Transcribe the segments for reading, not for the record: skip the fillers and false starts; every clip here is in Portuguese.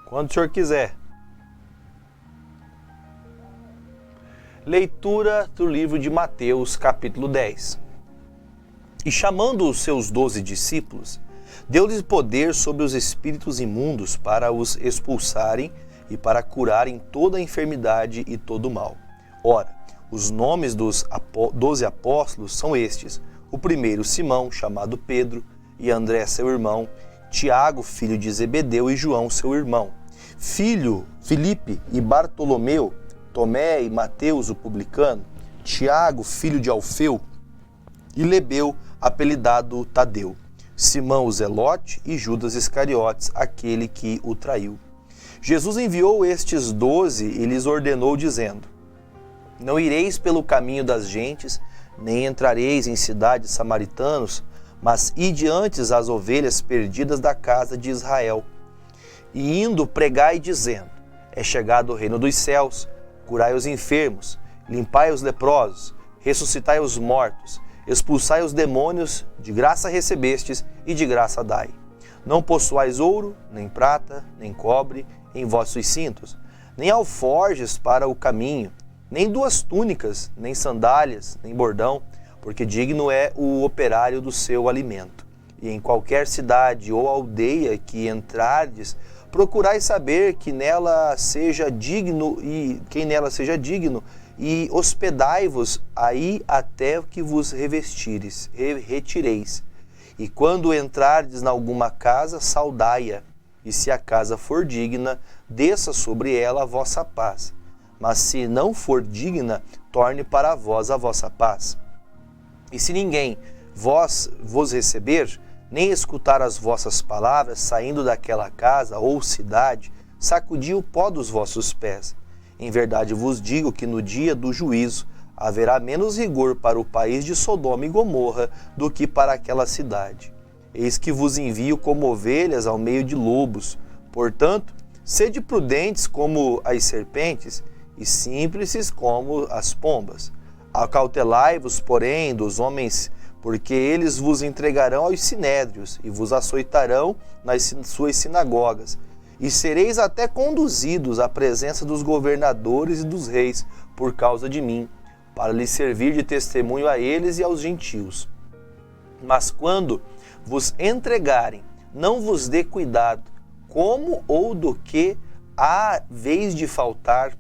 Quando o senhor quiser. Leitura do livro de Mateus, capítulo 10. E chamando os seus 12 discípulos, deu-lhes poder sobre os espíritos imundos para os expulsarem e para curarem toda a enfermidade e todo o mal. Ora, os nomes dos 12 apóstolos são estes: o primeiro Simão, chamado Pedro, e André seu irmão, Tiago, filho de Zebedeu, e João seu irmão, Filipe e Bartolomeu, Tomé e Mateus o publicano, Tiago, filho de Alfeu, e Lebeu, apelidado Tadeu, Simão o Zelote e Judas Iscariotes, aquele que o traiu. Jesus enviou estes 12 e lhes ordenou, dizendo: Não ireis pelo caminho das gentes, nem entrareis em cidades samaritanos, mas ide antes às ovelhas perdidas da casa de Israel. E indo, pregai, dizendo: É chegado o reino dos céus, curai os enfermos, limpai os leprosos, ressuscitai os mortos, expulsai os demônios, de graça recebestes e de graça dai. Não possuais ouro, nem prata, nem cobre em vossos cintos, nem alforjes para o caminho, nem 2 túnicas, nem sandálias, nem bordão, porque digno é o operário do seu alimento. E em qualquer cidade ou aldeia que entrardes, procurai saber que nela seja digno e quem nela seja digno, e hospedai-vos aí até que vos retireis. E quando entrardes em alguma casa, saudai-a, e se a casa for digna, desça sobre ela a vossa paz. Mas se não for digna, torne para vós a vossa paz. E se ninguém vos receber, nem escutar as vossas palavras, saindo daquela casa ou cidade, sacudi o pó dos vossos pés. Em verdade vos digo que no dia do juízo haverá menos rigor para o país de Sodoma e Gomorra do que para aquela cidade. Eis que vos envio como ovelhas ao meio de lobos. Portanto, sede prudentes como as serpentes e simples como as pombas. Acautelai-vos, porém, dos homens, porque eles vos entregarão aos sinédrios e vos açoitarão nas suas sinagogas. E sereis até conduzidos à presença dos governadores e dos reis por causa de mim, para lhes servir de testemunho a eles e aos gentios. Mas quando vos entregarem, não vos dê cuidado, como ou do que há vez de falar,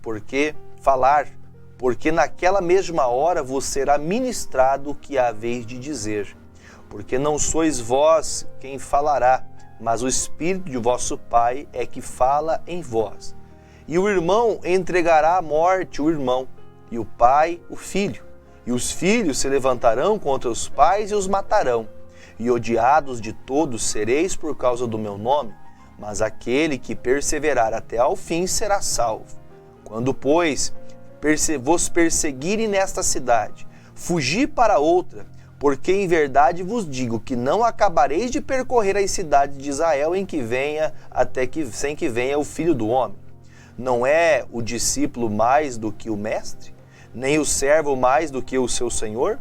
porque naquela mesma hora vos será ministrado o que há vez de dizer. Porque não sois vós quem falará, mas o Espírito de vosso Pai é que fala em vós. E o irmão entregará à morte o irmão, e o pai o filho. E os filhos se levantarão contra os pais e os matarão. E odiados de todos sereis por causa do meu nome, mas aquele que perseverar até ao fim será salvo. Quando, pois, vos perseguirem nesta cidade, fugi para outra, porque em verdade vos digo que não acabareis de percorrer as cidades de Israel sem que venha o Filho do Homem. Não é o discípulo mais do que o mestre, nem o servo mais do que o seu senhor?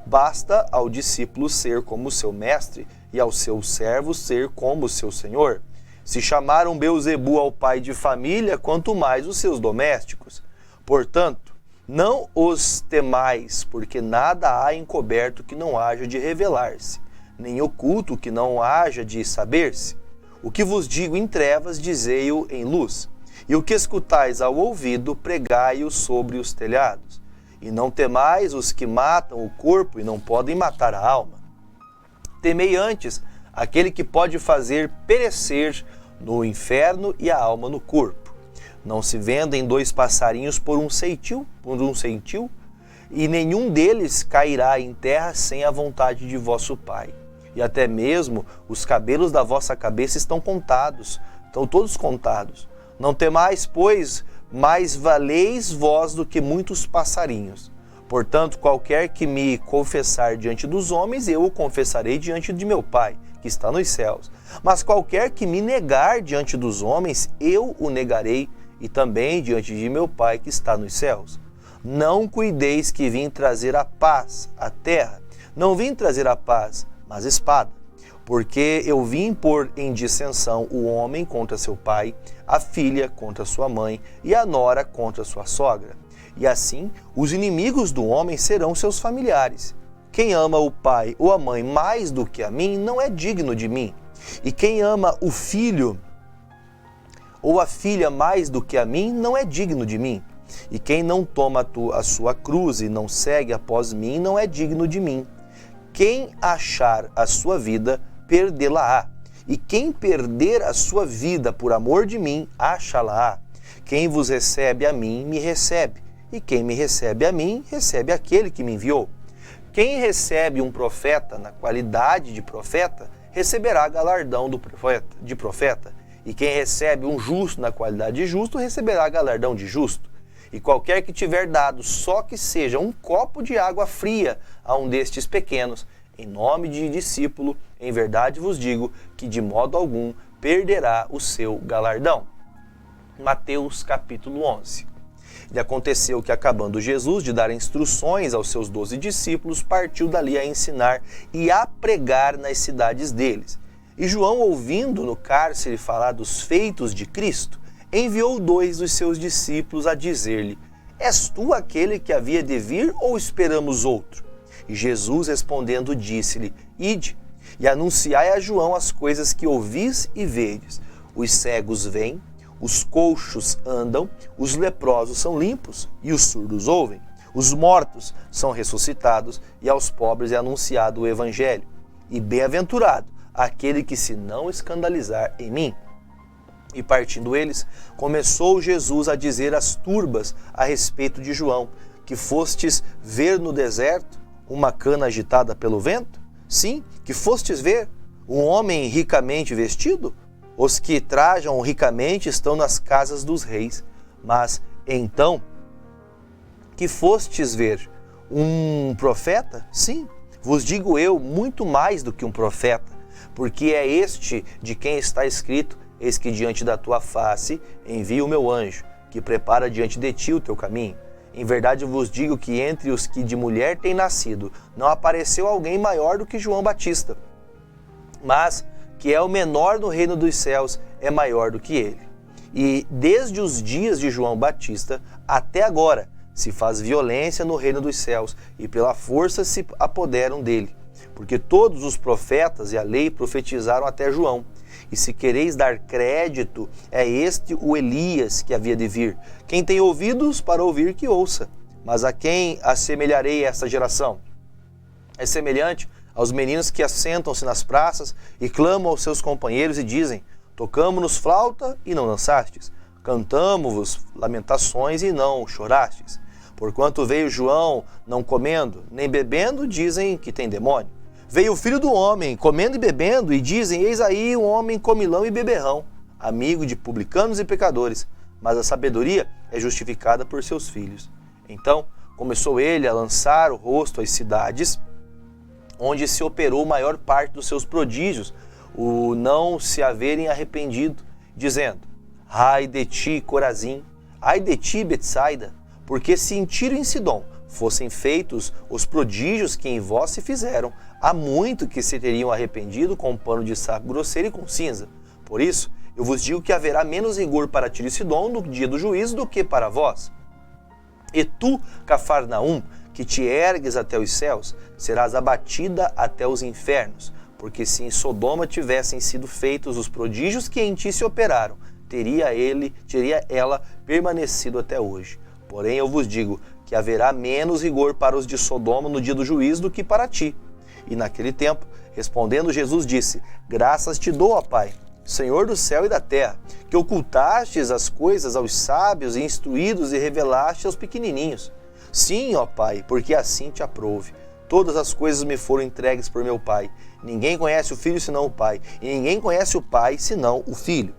Basta ao discípulo ser como o seu mestre e ao seu servo ser como o seu senhor. Se chamaram Beelzebu ao pai de família, quanto mais os seus domésticos. Portanto, não os temais, porque nada há encoberto que não haja de revelar-se, nem oculto que não haja de saber-se. O que vos digo em trevas, dizei-o em luz, e o que escutais ao ouvido, pregai-o sobre os telhados. E não temais os que matam o corpo e não podem matar a alma. Temei antes aquele que pode fazer perecer no inferno e a alma no corpo. Não se vendem 2 passarinhos por um centil, e nenhum deles cairá em terra sem a vontade de vosso Pai. E até mesmo os cabelos da vossa cabeça estão todos contados. Não temais, pois, mais valeis vós do que muitos passarinhos. Portanto, qualquer que me confessar diante dos homens, eu o confessarei diante de meu Pai, que está nos céus. Mas qualquer que me negar diante dos homens, eu o negarei, e também diante de meu Pai, que está nos céus. Não cuideis que vim trazer a paz à terra. Não vim trazer a paz, mas espada. Porque eu vim pôr em dissensão o homem contra seu pai, a filha contra sua mãe e a nora contra sua sogra. E assim, os inimigos do homem serão seus familiares. Quem ama o pai ou a mãe mais do que a mim não é digno de mim. E quem ama o filho ou a filha mais do que a mim não é digno de mim. E quem não toma a sua cruz e não segue após mim não é digno de mim. Quem achar a sua vida, perdê-la-á. E quem perder a sua vida por amor de mim, achá-la-á. Quem vos recebe a mim, me recebe. E quem me recebe a mim, recebe aquele que me enviou. Quem recebe um profeta na qualidade de profeta, receberá galardão de profeta. E quem recebe um justo na qualidade de justo, receberá galardão de justo. E qualquer que tiver dado só que seja um copo de água fria a um destes pequenos, em nome de discípulo, em verdade vos digo que de modo algum perderá o seu galardão. Mateus capítulo 11. E aconteceu que, acabando Jesus de dar instruções aos seus 12 discípulos, partiu dali a ensinar e a pregar nas cidades deles. E João, ouvindo no cárcere falar dos feitos de Cristo, enviou 2 dos seus discípulos a dizer-lhe: És tu aquele que havia de vir ou esperamos outro? E Jesus respondendo disse-lhe: Ide, e anunciai a João as coisas que ouvis e vedes. Os cegos vêm, os coxos andam, os leprosos são limpos e os surdos ouvem. Os mortos são ressuscitados e aos pobres é anunciado o evangelho. E bem-aventurado aquele que se não escandalizar em mim. E partindo eles, começou Jesus a dizer às turbas a respeito de João: que fostes ver no deserto uma cana agitada pelo vento? Sim, que fostes ver um homem ricamente vestido? Os que trajam ricamente estão nas casas dos reis. Mas então, que fostes ver um profeta? Sim, vos digo eu, muito mais do que um profeta, porque é este de quem está escrito: eis que diante da tua face envio o meu anjo, que prepara diante de ti o teu caminho. Em verdade vos digo que entre os que de mulher têm nascido, não apareceu alguém maior do que João Batista. Mas que é o menor no reino dos céus é maior do que ele. E desde os dias de João Batista até agora se faz violência no reino dos céus, e pela força se apoderam dele. Porque todos os profetas e a lei profetizaram até João. E se quereis dar crédito, é este o Elias que havia de vir. Quem tem ouvidos para ouvir, que ouça. Mas a quem assemelharei esta geração? É semelhante aos meninos que assentam-se nas praças e clamam aos seus companheiros e dizem: tocamo-nos flauta e não dançastes, cantamo-vos lamentações e não chorastes. Porquanto veio João não comendo, nem bebendo, dizem que tem demônio. Veio o Filho do Homem, comendo e bebendo, e dizem: eis aí um homem comilão e beberrão, amigo de publicanos e pecadores, mas a sabedoria é justificada por seus filhos. Então começou ele a lançar o rosto às cidades, onde se operou maior parte dos seus prodígios, o não se haverem arrependido, dizendo: ai de ti, Corazim, ai de ti, Betsaida, porque se em Tiro e em Sidom fossem feitos os prodígios que em vós se fizeram, há muito que se teriam arrependido com pano de saco grosseiro e com cinza. Por isso, eu vos digo que haverá menos rigor para Tiro e Sidom no dia do juízo do que para vós. E tu, Cafarnaum, que te ergues até os céus, serás abatida até os infernos, porque se em Sodoma tivessem sido feitos os prodígios que em ti se operaram, teria ela permanecido até hoje. Porém, eu vos digo que haverá menos rigor para os de Sodoma no dia do juízo do que para ti. E naquele tempo, respondendo Jesus, disse: graças te dou, ó Pai, Senhor do céu e da terra, que ocultastes as coisas aos sábios e instruídos e revelaste aos pequenininhos. Sim, ó Pai, porque assim te aprouve. Todas as coisas me foram entregues por meu Pai. Ninguém conhece o Filho senão o Pai, e ninguém conhece o Pai senão o Filho.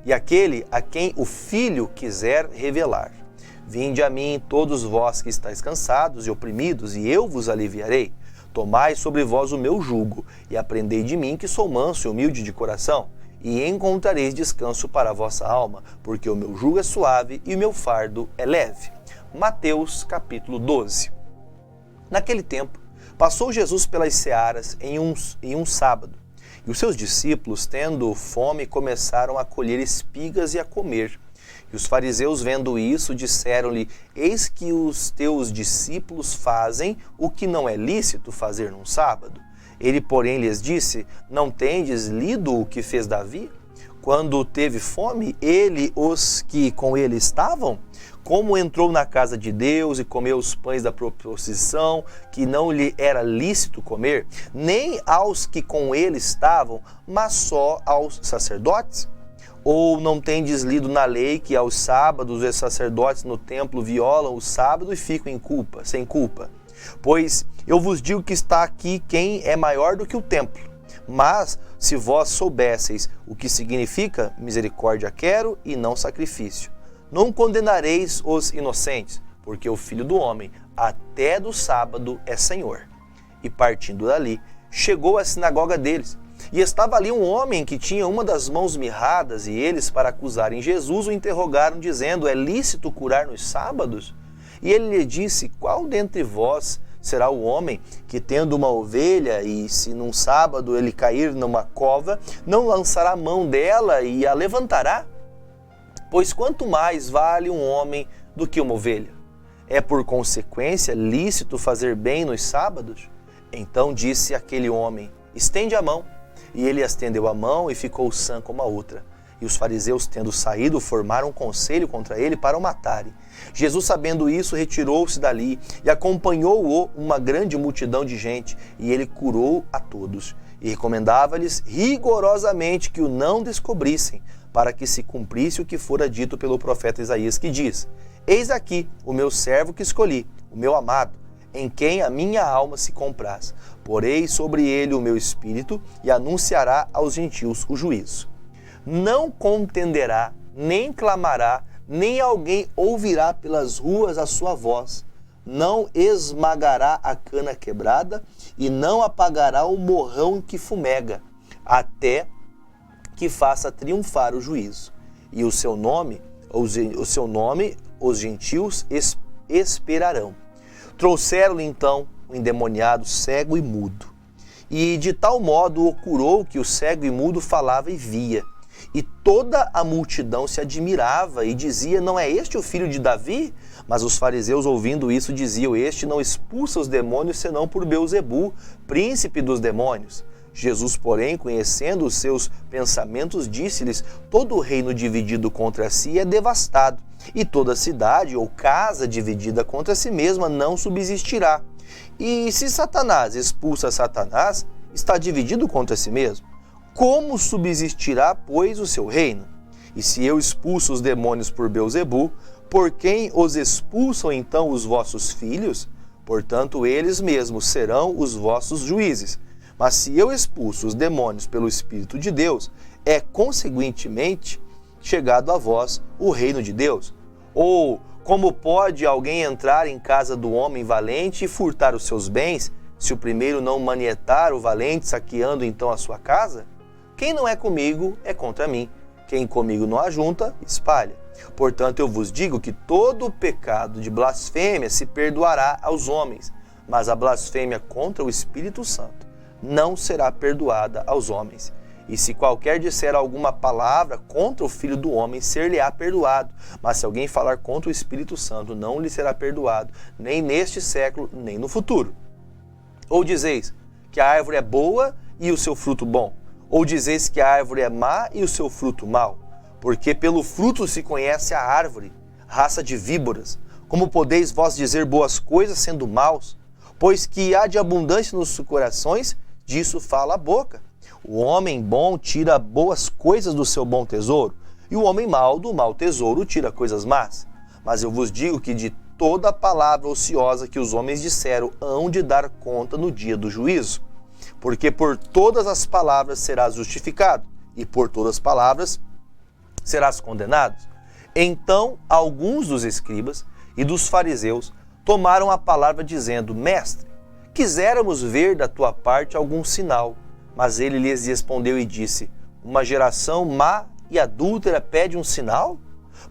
E aquele a quem o Filho quiser revelar. Vinde a mim todos vós que estáis cansados e oprimidos, e eu vos aliviarei. Tomai sobre vós o meu jugo, e aprendei de mim, que sou manso e humilde de coração, e encontrareis descanso para a vossa alma, porque o meu jugo é suave e o meu fardo é leve. Mateus capítulo 12. Naquele tempo, Passou Jesus pelas searas em um sábado, e os seus discípulos, tendo fome, começaram a colher espigas e a comer. E os fariseus, vendo isso, disseram-lhe: eis que os teus discípulos fazem o que não é lícito fazer num sábado. Ele, porém, lhes disse: não tendes lido o que fez Davi? Quando teve fome, ele, os que com ele estavam, como entrou na casa de Deus e comeu os pães da proposição, que não lhe era lícito comer, nem aos que com ele estavam, mas só aos sacerdotes? Ou não tendes lido na lei que aos sábados os sacerdotes no templo violam o sábado e ficam sem culpa? Pois eu vos digo que está aqui quem é maior do que o templo. Mas se vós soubesseis o que significa misericórdia quero e não sacrifício, não condenareis os inocentes, porque o Filho do Homem até do sábado é Senhor. E partindo dali, chegou à sinagoga deles. E estava ali um homem que tinha uma das mãos mirradas, e eles, para acusarem Jesus, o interrogaram, dizendo: é lícito curar nos sábados? E ele lhe disse: qual dentre vós será o homem que, tendo uma ovelha, e se num sábado ele cair numa cova, não lançará a mão dela e a levantará? Pois quanto mais vale um homem do que uma ovelha? É por consequência lícito fazer bem nos sábados? Então disse aquele homem: estende a mão. E ele estendeu a mão e ficou sã como a outra. E os fariseus, tendo saído, formaram um conselho contra ele para o matarem. Jesus, sabendo isso, retirou-se dali e acompanhou-o uma grande multidão de gente, e ele curou a todos. E recomendava-lhes rigorosamente que o não descobrissem, para que se cumprisse o que fora dito pelo profeta Isaías, que diz: eis aqui o meu servo que escolhi, o meu amado, em quem a minha alma se compraz. Porei sobre ele o meu espírito e anunciará aos gentios o juízo. Não contenderá, nem clamará, nem alguém ouvirá pelas ruas a sua voz. Não esmagará a cana quebrada e não apagará o morrão que fumega, até que faça triunfar o juízo. E o seu nome os gentios esperarão. Trouxeram-lhe então o endemoniado cego e mudo. E de tal modo o curou que o cego e mudo falava e via. E toda a multidão se admirava e dizia: não é este o filho de Davi? Mas os fariseus, ouvindo isso, diziam: este não expulsa os demônios senão por Beelzebu, príncipe dos demônios. Jesus, porém, conhecendo os seus pensamentos, disse-lhes: todo reino dividido contra si é devastado, e toda cidade ou casa dividida contra si mesma não subsistirá. E se Satanás expulsa Satanás, está dividido contra si mesmo. Como subsistirá, pois, o seu reino? E se eu expulso os demônios por Beelzebu, por quem os expulsam então os vossos filhos? Portanto, eles mesmos serão os vossos juízes. Mas se eu expulso os demônios pelo Espírito de Deus, é consequentemente chegado a vós o reino de Deus. Ou como pode alguém entrar em casa do homem valente e furtar os seus bens, se o primeiro não manietar o valente, saqueando então a sua casa? Quem não é comigo é contra mim. Quem comigo não ajunta, espalha. Portanto, eu vos digo que todo o pecado de blasfêmia se perdoará aos homens, mas a blasfêmia contra o Espírito Santo não será perdoada aos homens. E se qualquer disser alguma palavra contra o Filho do Homem, ser-lhe-á perdoado. Mas se alguém falar contra o Espírito Santo, não lhe será perdoado, nem neste século, nem no futuro. Ou dizeis que a árvore é boa e o seu fruto bom? Ou dizeis que a árvore é má e o seu fruto mau? Porque pelo fruto se conhece a árvore, raça de víboras. Como podeis vós dizer boas coisas sendo maus? Pois que há de abundância nos corações, disso fala a boca. O homem bom tira boas coisas do seu bom tesouro, e o homem mau do mau tesouro tira coisas más. Mas eu vos digo que de toda palavra ociosa que os homens disseram, hão de dar conta no dia do juízo. Porque por todas as palavras serás justificado, e por todas as palavras serás condenado. Então alguns dos escribas e dos fariseus tomaram a palavra dizendo: Mestre, quiséramos ver da tua parte algum sinal. Mas ele lhes respondeu e disse: uma geração má e adúltera pede um sinal?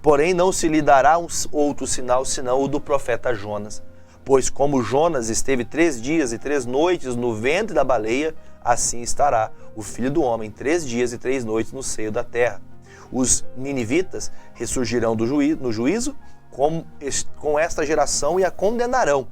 Porém não se lhe dará outro sinal senão o do profeta Jonas. Pois como Jonas esteve 3 dias e 3 noites no ventre da baleia, assim estará o Filho do Homem 3 dias e 3 noites no seio da terra. Os ninivitas ressurgirão no juízo com esta geração e a condenarão,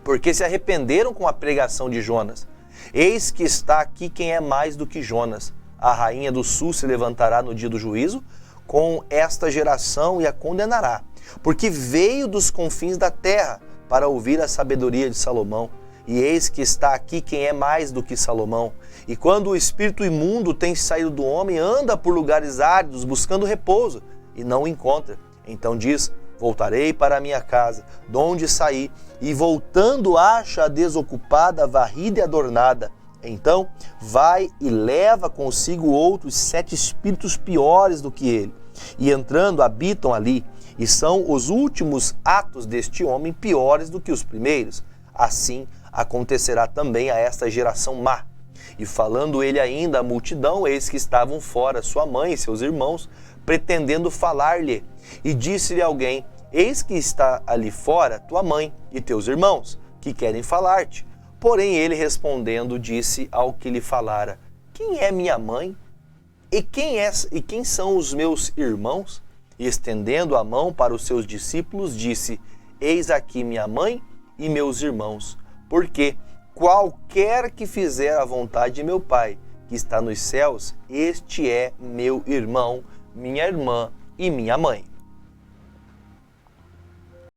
porque se arrependeram com a pregação de Jonas. Eis que está aqui quem é mais do que Jonas. A rainha do sul se levantará no dia do juízo com esta geração e a condenará, porque veio dos confins da terra para ouvir a sabedoria de Salomão. E eis que está aqui quem é mais do que Salomão. E quando o espírito imundo tem saído do homem, anda por lugares áridos, buscando repouso, e não o encontra. Então diz: voltarei para a minha casa, de onde saí, e voltando acha a desocupada, varrida e adornada. Então vai e leva consigo outros 7 espíritos piores do que ele, e entrando habitam ali, e são os últimos atos deste homem piores do que os primeiros. Assim acontecerá também a esta geração má. E falando ele ainda à multidão, eis que estavam fora sua mãe e seus irmãos, pretendendo falar-lhe. E disse-lhe alguém: eis que está ali fora tua mãe e teus irmãos, que querem falar-te. Porém ele respondendo disse ao que lhe falara: quem é minha mãe? E quem são os meus irmãos? E estendendo a mão para os seus discípulos, disse: eis aqui minha mãe e meus irmãos. Porque qualquer que fizer a vontade de meu Pai, que está nos céus, este é meu irmão, minha irmã e minha mãe.